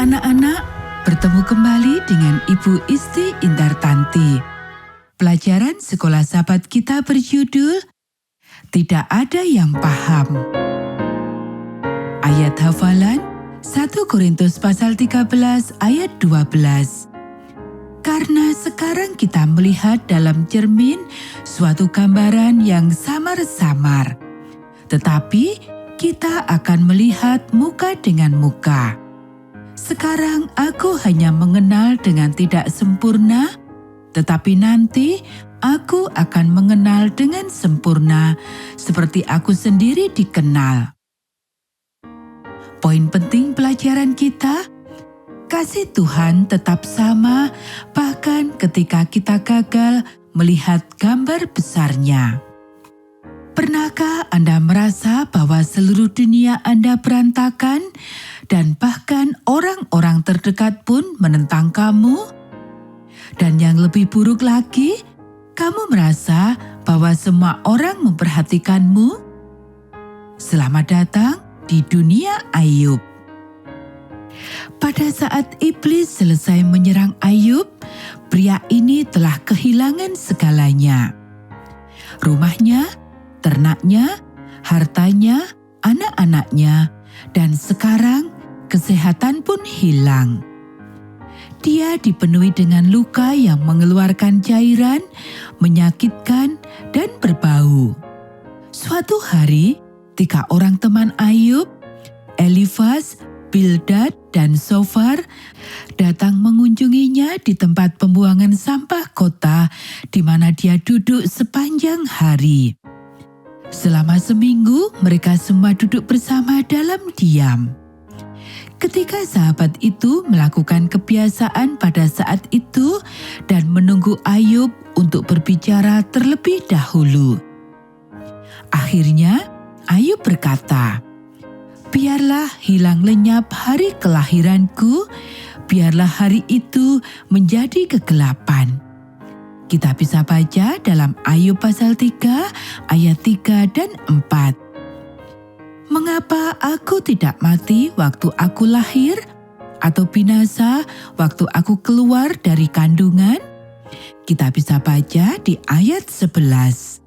anak-anak, bertemu kembali dengan Ibu Isti Indartanti. Pelajaran Sekolah Sahabat kita berjudul Tidak Ada Yang Paham. Ayat hafalan 1 Korintus pasal 13 ayat 12. Karena sekarang kita melihat dalam cermin suatu gambaran yang samar-samar, tetapi kita akan melihat muka dengan muka. Sekarang aku hanya mengenal dengan tidak sempurna, tetapi nanti aku akan mengenal dengan sempurna seperti aku sendiri dikenal. Poin penting pelajaran kita, kasih Tuhan tetap sama bahkan ketika kita gagal melihat gambar besarnya. Pernahkah Anda merasa bahwa seluruh dunia Anda berantakan dan bahkan orang-orang terdekat pun menentang kamu? Dan yang lebih buruk lagi, kamu merasa bahwa semua orang memperhatikanmu? Selamat datang di dunia Ayub. Pada saat iblis selesai menyerang Ayub, pria ini telah kehilangan segalanya. Rumahnya, ternaknya, hartanya, anak-anaknya, dan sekarang kesehatan pun hilang. Dia dipenuhi dengan luka yang mengeluarkan cairan, menyakitkan, dan berbau. Suatu hari, 3 orang teman Ayub, Elifas, Bildad, dan Sofar, datang mengunjunginya di tempat pembuangan sampah kota di mana dia duduk sepanjang hari. Selama seminggu, mereka semua duduk bersama dalam diam. Ketika sahabat itu melakukan kebiasaan pada saat itu dan menunggu Ayub untuk berbicara terlebih dahulu. Akhirnya, Ayub berkata, "Biarlah hilang lenyap hari kelahiranku, biarlah hari itu menjadi kegelapan." Kita bisa baca dalam Ayub pasal 3 ayat 3 dan 4. Mengapa aku tidak mati waktu aku lahir atau binasa waktu aku keluar dari kandungan? Kita bisa baca di ayat 11.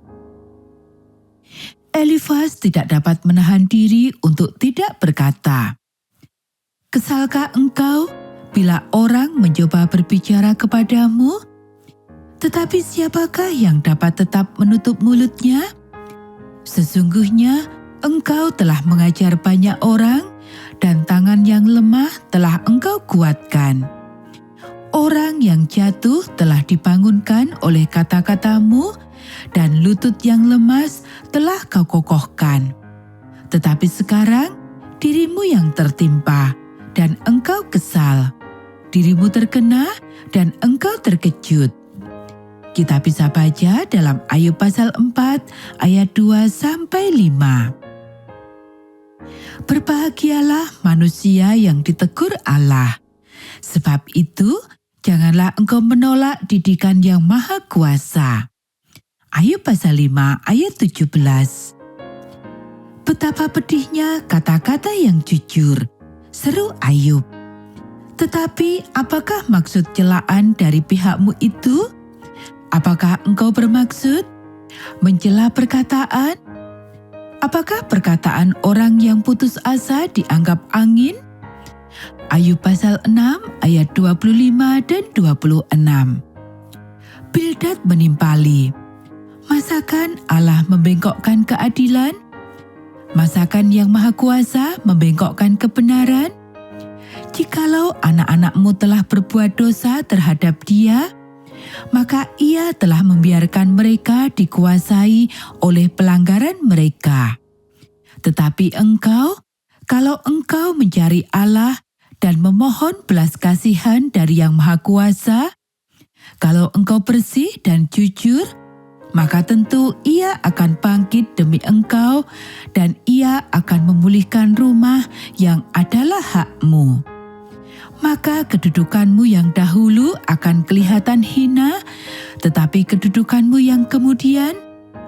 Elifas tidak dapat menahan diri untuk tidak berkata, "Kesalkah engkau bila orang mencoba berbicara kepadamu? Tetapi siapakah yang dapat tetap menutup mulutnya? Sesungguhnya engkau telah mengajar banyak orang dan tangan yang lemah telah engkau kuatkan. Orang yang jatuh telah dibangunkan oleh kata-katamu dan lutut yang lemas telah kau kokohkan. Tetapi sekarang dirimu yang tertimpa dan engkau kesal. Dirimu terkena dan engkau terkejut." Kita bisa baca dalam Ayub pasal 4 ayat 2-5. Berbahagialah manusia yang ditegur Allah. Sebab itu, janganlah engkau menolak didikan yang maha kuasa. Ayub pasal 5 ayat 17. Betapa pedihnya kata-kata yang jujur, seru Ayub. Tetapi apakah maksud celaan dari pihakmu itu? Apakah engkau bermaksud mencela perkataan? Apakah perkataan orang yang putus asa dianggap angin? Ayub pasal 6 ayat 25 dan 26. Bildad menimpali, "Masakan Allah membengkokkan keadilan? Masakan yang maha kuasa membengkokkan kebenaran? Jikalau anak-anakmu telah berbuat dosa terhadap Dia, maka Ia telah membiarkan mereka dikuasai oleh pelanggaran mereka. Tetapi engkau, kalau engkau mencari Allah dan memohon belas kasihan dari Yang Maha Kuasa, kalau engkau bersih dan jujur, maka tentu Ia akan bangkit demi engkau dan Ia akan memulihkan rumah yang adalah hakmu. Maka kedudukanmu yang dahulu akan kelihatan hina, tetapi kedudukanmu yang kemudian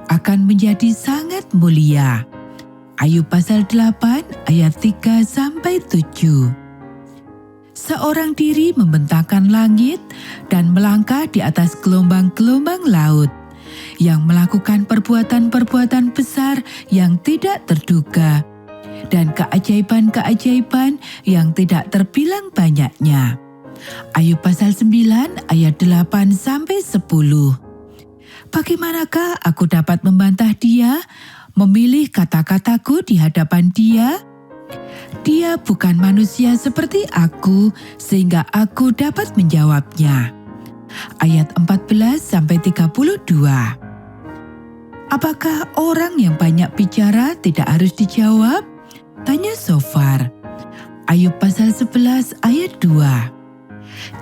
akan menjadi sangat mulia." Ayub pasal 8 ayat 3-7. Seorang diri membentangkan langit dan melangkah di atas gelombang-gelombang laut, yang melakukan perbuatan-perbuatan besar yang tidak terduga, dan keajaiban-keajaiban yang tidak terbilang banyaknya. Ayub pasal 9 ayat 8-10. Bagaimanakah aku dapat membantah dia, memilih kata-kataku di hadapan dia? Dia bukan manusia seperti aku, sehingga aku dapat menjawabnya. Ayat 14-32. Apakah orang yang banyak bicara tidak harus dijawab? Tanya Sofar. Ayub pasal 11 ayat 2.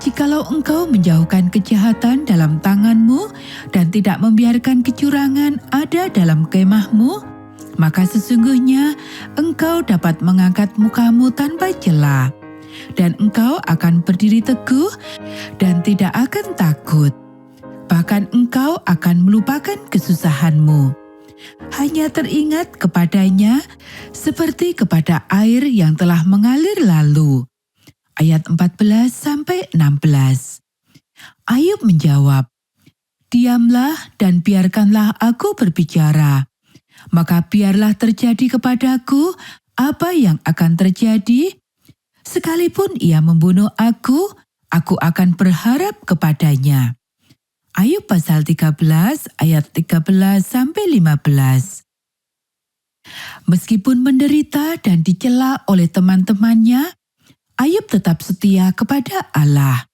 Jikalau engkau menjauhkan kejahatan dalam tanganmu dan tidak membiarkan kecurangan ada dalam kemahmu, maka sesungguhnya engkau dapat mengangkat mukamu tanpa celah, dan engkau akan berdiri teguh dan tidak akan takut. Bahkan engkau akan melupakan kesusahanmu, hanya teringat kepadanya seperti kepada air yang telah mengalir lalu. Ayat 14-16. Ayub menjawab, "Diamlah dan biarkanlah aku berbicara. Maka biarlah terjadi kepadaku apa yang akan terjadi. Sekalipun ia membunuh aku akan berharap kepadanya." Ayub pasal 13 ayat 13-15. Meskipun menderita dan dicela oleh teman-temannya, Ayub tetap setia kepada Allah.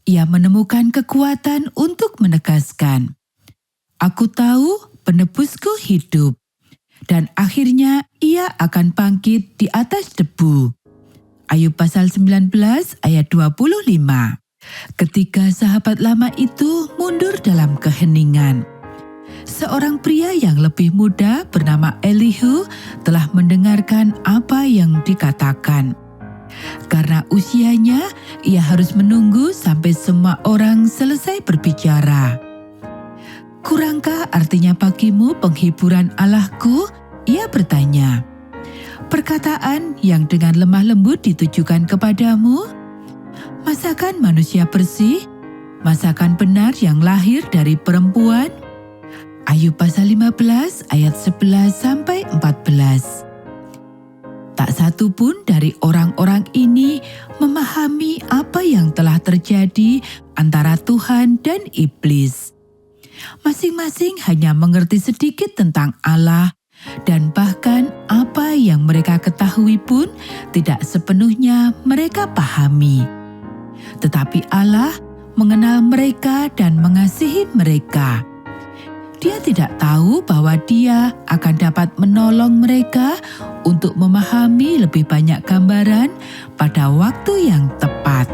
Ia menemukan kekuatan untuk menegaskan, "Aku tahu penebusku hidup, dan akhirnya ia akan bangkit di atas debu." Ayub pasal 19 ayat 25. Ketika sahabat lama itu mundur dalam keheningan, seorang pria yang lebih muda bernama Elihu telah mendengarkan apa yang dikatakan. Karena usianya, ia harus menunggu sampai semua orang selesai berbicara. "Kurangkah artinya bagimu penghiburan Allahku?" ia bertanya. "Perkataan yang dengan lemah lembut ditujukan kepadamu? Masakan manusia bersih? Masakan benar yang lahir dari perempuan?" Ayub pasal 15 ayat 11-14. Tak satu pun dari orang-orang ini memahami apa yang telah terjadi antara Tuhan dan iblis. Masing-masing hanya mengerti sedikit tentang Allah, dan bahkan apa yang mereka ketahui pun tidak sepenuhnya mereka pahami. Tetapi Allah mengenal mereka dan mengasihi mereka. Dia tidak tahu bahwa Dia akan dapat menolong mereka untuk memahami lebih banyak gambaran pada waktu yang tepat.